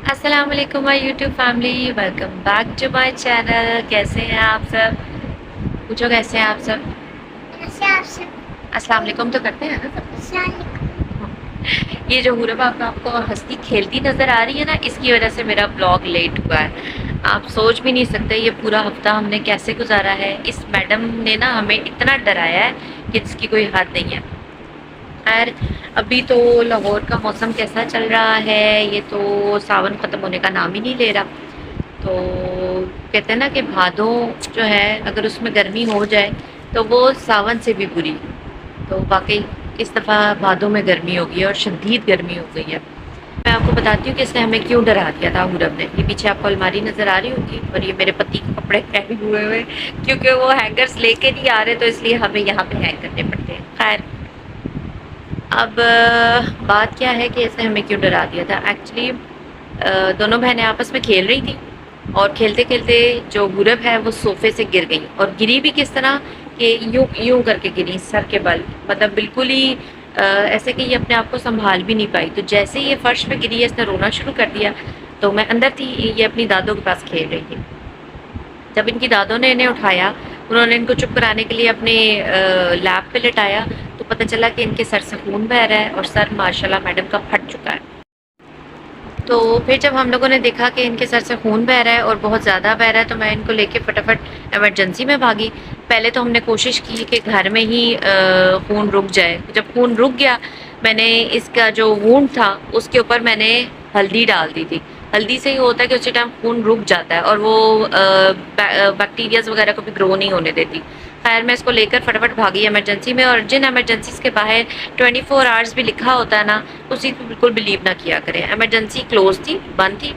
अस्सलाम वालेकुम my YouTube family, welcome back to my channel. कैसे हैं आप सब? पूछो कैसे हैं आप सब? कैसे आप सब? अस्सलाम वालेकुम तो करते हैं ना सब। अस्सलाम ये जो हुरब आपको हंसती खेलती नजर आ रही है ना, इसकी वजह से मेरा ब्लॉग लेट हुआ है। आप सोच भी नहीं सकते ये पूरा हफ्ता हमने कैसे गुजारा है। इस मैडम ने ना हमें इतना डराया है कि जिसकी कोई हद नहीं है। खैर, अभी तो लाहौर का मौसम कैसा चल रहा है, ये तो सावन ख़त्म होने का नाम ही नहीं ले रहा। तो कहते हैं ना कि भादों जो है, अगर उसमें गर्मी हो जाए तो वो सावन से भी बुरी। तो वाकई इस दफ़ा भादों में गर्मी हो गई है और शदीद गर्मी हो गई है। मैं आपको बताती हूँ कि इसने हमें क्यों डरा दिया था हुरब ने। ये पीछे आपको अलमारी नज़र आ रही होगी और ये मेरे पति के कपड़े हैंग हुए हुए, क्योंकि वो हैंगर्स लेके नहीं आ रहे तो इसलिए हमें यहाँ पे हैंग करने पड़ते हैं। खैर, अब बात क्या है कि इसने हमें क्यों डरा दिया था। एक्चुअली दोनों बहनें आपस में खेल रही थी और खेलते खेलते जो गुरब है वो सोफे से गिर गई, और गिरी भी किस तरह कि यूं यूं करके गिरी, सर के बल। मतलब बिल्कुल ही ऐसे कि ये अपने आप को संभाल भी नहीं पाई। तो जैसे ही ये फर्श पे गिरी है, इसने रोना शुरू कर दिया। तो मैं अंदर थी, ये अपनी दादों के पास खेल रही थी। जब इनकी दादों ने इन्हें उठाया, उन्होंने इनको चुप कराने के लिए अपने लैप पे लिटाया, तो पता चला कि इनके सर से खून बह रहा है और सर माशाल्लाह मैडम का फट चुका है। तो फिर जब हम लोगों ने देखा कि इनके सर से खून बह रहा है और बहुत ज़्यादा बह रहा है, तो मैं इनको लेके फटाफट इमरजेंसी में भागी। पहले तो हमने कोशिश की कि घर में ही खून रुक जाए। जब खून रुक गया, मैंने इसका जो वूंड था उसके ऊपर मैंने हल्दी डाल दी थी। हल्दी से ही होता है कि उसी टाइम खून रुक जाता है और वो बैक्टीरियाज वगैरह को भी ग्रो नहीं होने देती। खैर, मैं इसको लेकर फटाफट भागी इमरजेंसी में। और जिन इमरजेंसीज के बाहर 24 आवर्स भी लिखा होता है ना, उसी को बिल्कुल बिलीव ना किया करें। इमरजेंसी क्लोज थी, बंद थी।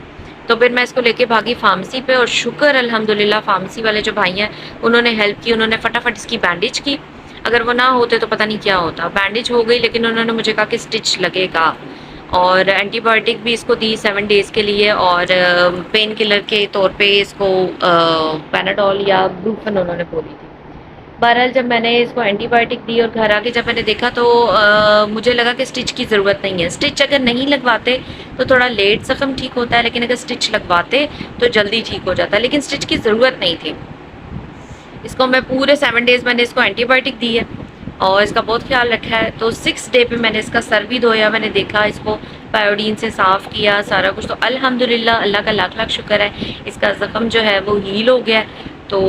तो फिर मैं इसको लेके भागी फार्मेसी पे, और शुक्र अल्हम्दुलिल्लाह फार्मेसी वाले जो भाई हैं उन्होंने हेल्प की। उन्होंने फटाफट इसकी बैंडेज की। अगर वो ना होते तो पता नहीं क्या होता। बैंडेज हो गई, लेकिन उन्होंने मुझे कहा कि स्टिच लगेगा, और एंटीबायोटिक भी इसको दी 7 डेज़ के लिए, और पेन किलर के तौर पे इसको पैनाडोल या ब्रूफन उन्होंने बोली थी। बहरहाल, जब मैंने इसको एंटीबायोटिक दी और घर आके जब मैंने देखा, तो मुझे लगा कि स्टिच की ज़रूरत नहीं है। स्टिच अगर नहीं लगवाते तो थोड़ा लेट ज़ख्म ठीक होता है, लेकिन अगर स्टिच लगवाते तो जल्दी ठीक हो जाता है। लेकिन स्टिच की ज़रूरत नहीं थी। इसको मैं पूरे 7 डेज़ मैंने इसको एंटीबायोटिक दी है और इसका बहुत ख्याल रखा है। तो 6 डे पे मैंने इसका सर भी धोया, मैंने देखा, इसको पायोडीन से साफ़ किया सारा कुछ। तो अल्हम्दुलिल्लाह, अल्लाह का लाख लाख शुक्र है, इसका ज़ख्म जो है वो हील हो गया। तो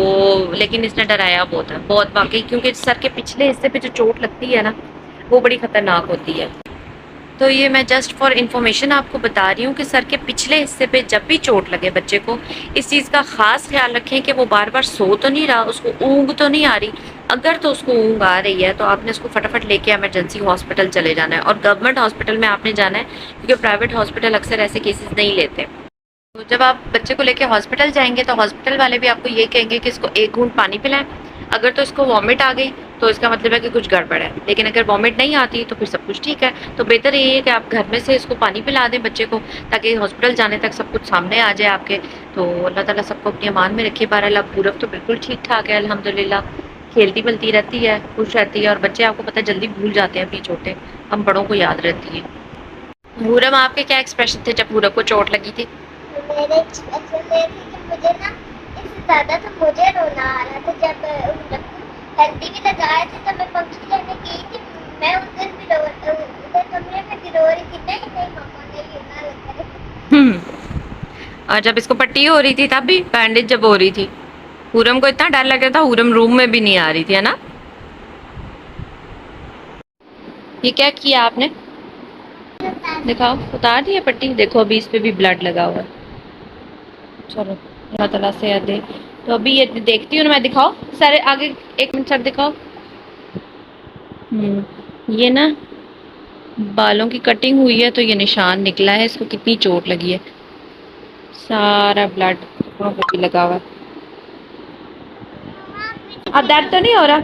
लेकिन इसने डराया बहुत है, बहुत वाकई, क्योंकि सर के पिछले हिस्से पे जो चोट लगती है ना, वो बड़ी ख़तरनाक होती है। तो ये मैं जस्ट फॉर इन्फॉर्मेशन आपको बता रही हूँ कि सर के पिछले हिस्से पे जब भी चोट लगे बच्चे को, इस चीज़ का ख़ास ख्याल रखें कि वो बार बार सो तो नहीं रहा, उसको ऊँग तो नहीं आ रही। अगर तो उसको ऊँग आ रही है तो आपने उसको फटाफट लेके इमरजेंसी हॉस्पिटल चले जाना है, और गवर्नमेंट हॉस्पिटल में आपने जाना है, क्योंकि प्राइवेट हॉस्पिटल अक्सर ऐसे केसेस नहीं लेते। तो जब आप बच्चे को लेके हॉस्पिटल जाएंगे तो हॉस्पिटल वाले भी आपको ये कहेंगे कि इसको 1 घूंट पानी पिलाएं। अगर तो इसको वॉमिट आ गई तो इसका मतलब है कि कुछ गड़बड़ है, लेकिन अगर वॉमिट नहीं आती तो फिर सब कुछ ठीक है। तो बेहतर ये है कि आप घर में से इसको पानी पिला दें बच्चे को, ताकि हॉस्पिटल जाने तक सब कुछ सामने आ जाए आपके। तो अल्लाह ताला सबको अपनी अमान में रखे। बहरहाल, पूरब तो बिल्कुल ठीक ठाक है अल्हम्दुलिल्लाह, खेलती मिलती रहती है, खुश रहती है। और बच्चे आपको पता है जल्दी भूल जाते हैं अपनी चोटें, हम बड़ों को याद रहती है। पूरब, आपके क्या एक्सप्रेशन थे जब पूरब को चोट लगी थी? मेरे एक्सप्रेशन ये थे कि मुझे ना इससे ज़्यादा तो मुझे रोना आ रहा था। जब हल्दी भी लगाए थे तो मैं पंखी लेने गई थी। मैं उधर भी उधर कमरे में भी रो रही थी। नहीं नहीं मम्मा, नहीं रोना लग रहा है। और जब इसको पट्टी हो रही थी तब भी, बैंडेज जब हो रही थी, पूरम को इतना डर लग रहा था, पूरम रूम में भी नहीं आ रही थी, है ना? ये क्या किया आपने? दिखाओ, उतार दिया पट्टी। देखो अभी इस पे भी ब्लड लगा हुआ है। चलो, अल्लाह ताला से दे। तो अभी ये देखती हूँ ना मैं। दिखाओ सर आगे, 1 मिनट सर दिखाओ। ये ना बालों की कटिंग हुई है, तो ये निशान निकला है। इसको कितनी चोट लगी है, सारा ब्लड वहाँ पे भी लगा हुआ है। अब दर्द तो नहीं हो रहा?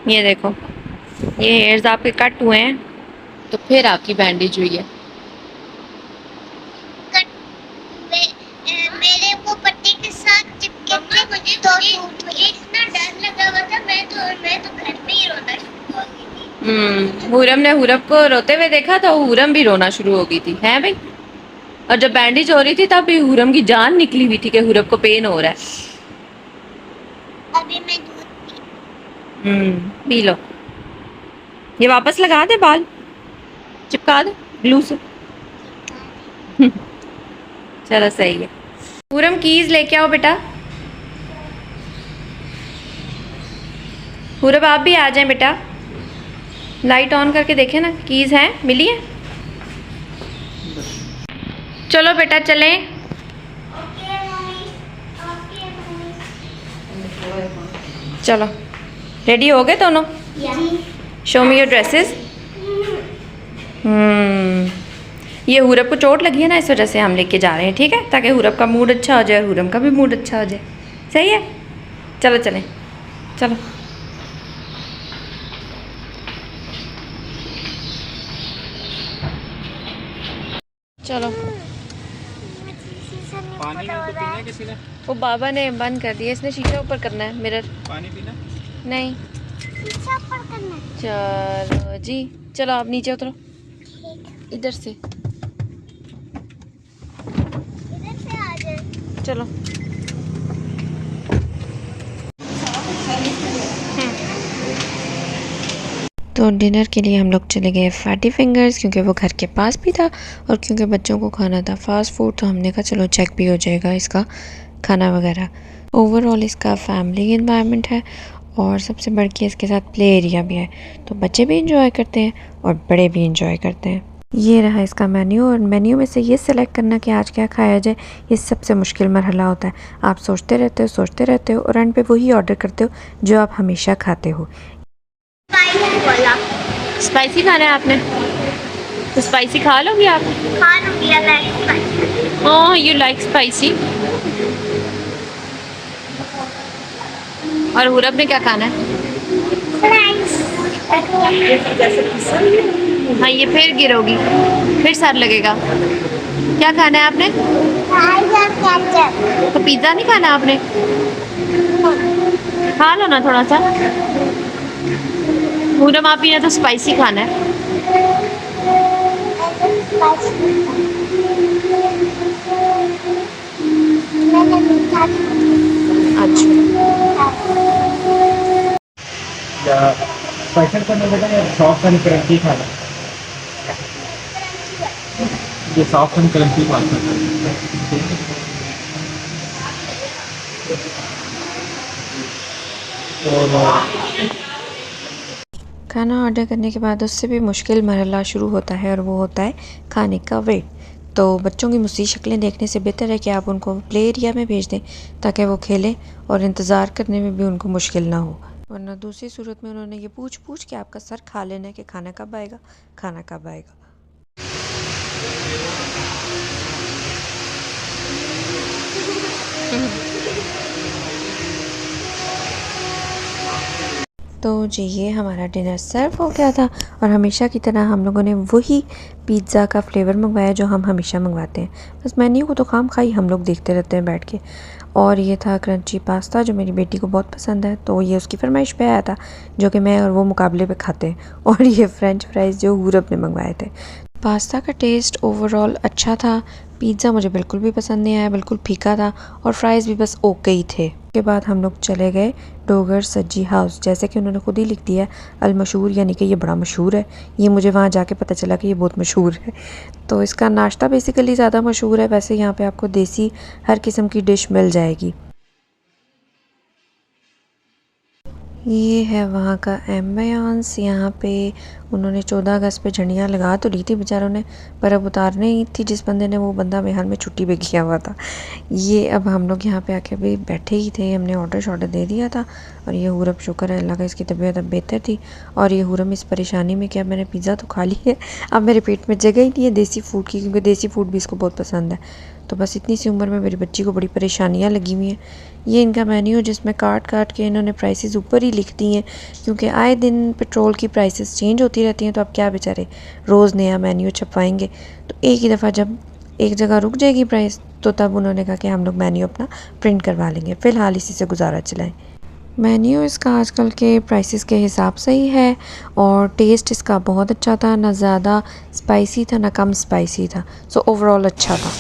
ये देखो, ये हेयर्स आपके कट हुए हैं, तो फिर आपकी बैंडेज हुई है। मेरे वो पट्टी के साथ चिपके थे, मुझे तो मुझे इतना डर लगा हुआ था। मैं तो घर में ही रोना शुरू हो गई थी। हुरम ने हुरब को रोते हुए देखा तो हुरम भी रोना शुरू हो गई थी, है भाई। और जब बैंडेज हो रही थी तब भी हुरम की जान निकली हुई थी कि हुरब को पेन हो रहा है। अभी मैं दूध पी लो। ये वापस लगा दे, बाल चिपका दे ग्लू से। चलो सही है। पूरम कीज लेके आओ बेटा। पूरब आप भी आ जाएं बेटा। लाइट ऑन करके देखें ना, कीज हैं, मिली है। चलो बेटा चलें। Okay mummy, okay mummy. चलो रेडी हो गए दोनों? Show me your dresses. ये हुरब को चोट लगी है ना, इस वजह से हम लेके जा रहे हैं, ठीक है, ताकि हुरब का मूड अच्छा हो जाए, हुरम का भी मूड अच्छा हो जाए। सही है, चलो चलें, चलो। चलो पानी तो पीना है किसी ने? वो बाबा ने बंद कर दिया, इसने शीशा ऊपर करना है, मिरर। पानी पीना? नहीं, शीशा ऊपर करना है। चलो जी, चलो आप नीचे उतरो, इधर से, इधर से आ जाए। चलो। तो डिनर के लिए हम लोग चले गए फैटी फिंगर्स, क्योंकि वो घर के पास भी था और क्योंकि बच्चों को खाना था फास्ट फूड, तो हमने कहा चलो चेक भी हो जाएगा इसका खाना वगैरह। ओवरऑल इसका फैमिली इन्वायरमेंट है और सबसे बढ़ के इसके साथ प्ले एरिया भी है, तो बच्चे भी इंजॉय करते हैं और बड़े भी इंजॉय करते हैं। ये रहा इसका मेन्यू, और मेन्यू में से ये सिलेक्ट करना कि आज क्या खाया जाए, ये सबसे मुश्किल मरहला होता है। आप सोचते रहते हो और एंड पे वही ऑर्डर करते हो जो आप हमेशा खाते हो। स्पाइसी खाना है आपने, तो स्पाइसी खा लोगी आप? खा लूंगी, I like spicy. Oh you like spicy. और हुरब ने क्या खाना है? हाँ ये फिर गिरोगी, फिर सर लगेगा। क्या खाना है आपने? तो पिज्ज़ा नहीं खाना आपने? खा लो ना थोड़ा सा। हुरब आप ही ने तो स्पाइसी खाना है। अच्छा, स्पेशल करना बेटा या सॉफ्ट एंड क्रंची खाना? ये सॉफ्ट एंड क्रंची पास्ता और खाना ऑर्डर करने के बाद उससे भी मुश्किल मरहला शुरू होता है और वो होता है खाने का वेट। तो बच्चों की मुसी शक्लें देखने से बेहतर है कि आप उनको प्ले एरिया में भेज दें ताकि वो खेलें और इंतज़ार करने में भी उनको मुश्किल ना हो, वरना दूसरी सूरत में उन्होंने ये पूछ के आपका सर खा लेना है कि खाना कब आएगा, खाना कब आएगा। तो जी ये हमारा डिनर सर्व हो गया था और हमेशा की तरह हम लोगों ने वही पिज़्ज़ा का फ्लेवर मंगवाया जो हम हमेशा मंगवाते हैं। बस मेन्यू को तो खाम खाई हम लोग देखते रहते हैं बैठ के। और ये था क्रंची पास्ता जो मेरी बेटी को बहुत पसंद है, तो ये उसकी फरमाइश पे आया था, जो कि मैं और वो मुकाबले पे खाते हैं। और ये फ्रेंच फ्राइज़ जो हुरब ने मंगवाए थे। पास्ता का टेस्ट ओवरऑल अच्छा था। पिज़्ज़ा मुझे बिल्कुल भी पसंद नहीं आया, बिल्कुल फीका था, और फ्राइज़ भी बस ओके ही थे। के बाद हम लोग चले गए डोगर सज्जी हाउस, जैसे कि उन्होंने खुद ही लिख दिया अल मशहूर, यानी कि ये बड़ा मशहूर है। ये मुझे वहाँ जाके पता चला कि ये बहुत मशहूर है। तो इसका नाश्ता बेसिकली ज़्यादा मशहूर है, वैसे यहाँ पे आपको देसी हर किस्म की डिश मिल जाएगी। ये है वहाँ का एम्बियंस। यहाँ पे उन्होंने 14 अगस्त पे झंडियाँ लगा तो ली थी बेचारों ने, पर अब उतारने ही थी जिस बंदे ने, वो बंदा बिहार में छुट्टी पे किया हुआ था। ये अब हम लोग यहाँ पे आके अभी बैठे ही थे, हमने ऑर्डर दे दिया था। और ये हुरब, शुक्र है अल्लाह का, इसकी तबीयत अब बेहतर थी। और ये हुरम इस परेशानी में कि अब मैंने पिज़्ज़ा तो खा ली है, अब मेरे पेट में जगह ही नहीं है देसी फूड की, क्योंकि देसी फूड भी इसको बहुत पसंद है। तो बस इतनी सी उम्र में मेरी बच्ची को बड़ी परेशानियाँ लगी हुई हैं। ये इनका मेन्यू जिसमें काट के इन्होंने प्राइसेस ऊपर ही लिख दी हैं, क्योंकि आए दिन पेट्रोल की प्राइसेस चेंज होती रहती हैं, तो अब क्या बेचारे रोज़ नया मेन्यू छपवाएंगे। तो एक ही दफ़ा जब एक जगह रुक जाएगी प्राइस, तो तब उन्होंने कहा कि हम लोग मेन्यू अपना प्रिंट करवा लेंगे, फ़िलहाल इसी से गुजारा चलाएं। मेन्यू इसका आजकल के प्राइसेस के हिसाब से ही है और टेस्ट इसका बहुत अच्छा था, ना ज़्यादा स्पाइसी था ना कम स्पाइसी था, सो ओवरऑल अच्छा था।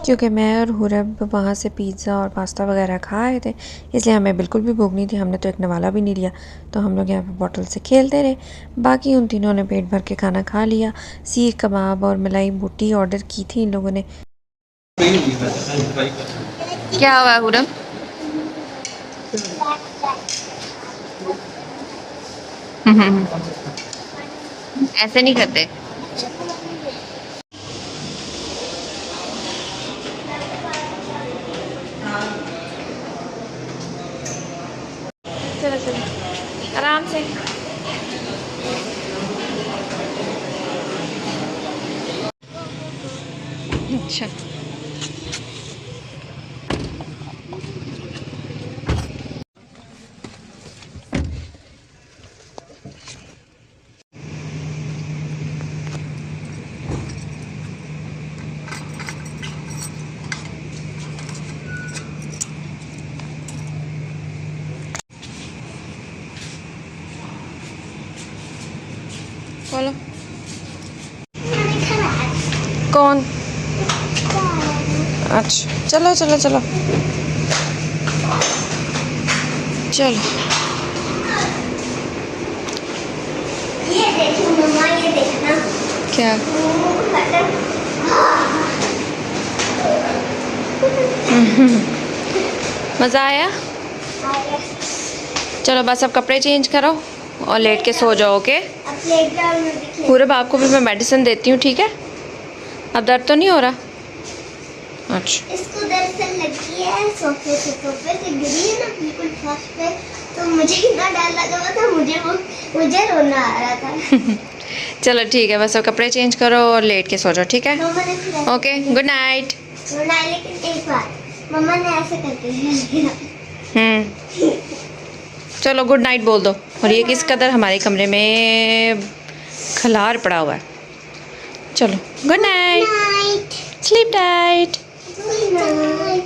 क्योंकि मैं और हुरब वहाँ से पिज़्ज़ा और पास्ता वगैरह खा आए थे, इसलिए हमें बिल्कुल भी भूख नहीं थी। हमने तो एक नवाला भी नहीं लिया, तो हम लोग यहाँ पे बॉटल से खेलते रहे। बाकी उन तीनों ने पेट भर के खाना खा लिया। सीख कबाब और मलाई बूटी ऑर्डर की थी इन लोगों ने। क्या हुआ हुरम? ऐसे नहीं करते। चलो चलो आराम से। अच्छा बोलो। कौन? अच्छा चलो चलो चलो चलो। ये देखो मम्मा, ये देखना। क्या? मज़ा आया? चलो बस अब कपड़े चेंज करो और लेट के सो जाओ। ओके? अब प्लेग्राउंड में भी खेल। पूरे बाप को भी मैं मेडिसिन देती हूँ, ठीक है? अब दर्द तो नहीं हो रहा? अच्छा इसको दरअसल लगी है सोफे से गिरी है ना बिल्कुल फर्श पे, तो मुझे इतना डर लगा हुआ था, मुझे रोना आ रहा था। चलो ठीक है, बस अब कपड़े चेंज करो और लेट के सो जाओ, ठीक है? मम्मा ने फिर ऐसे ओके गुड नाइट। रोना, लेकिन एक बार मम्मा ने ऐसे करके दिया। चलो गुड नाइट बोल दो। और ये किस कदर हमारे कमरे में खलार पड़ा हुआ है। चलो good night, night, sleep tight. Good night.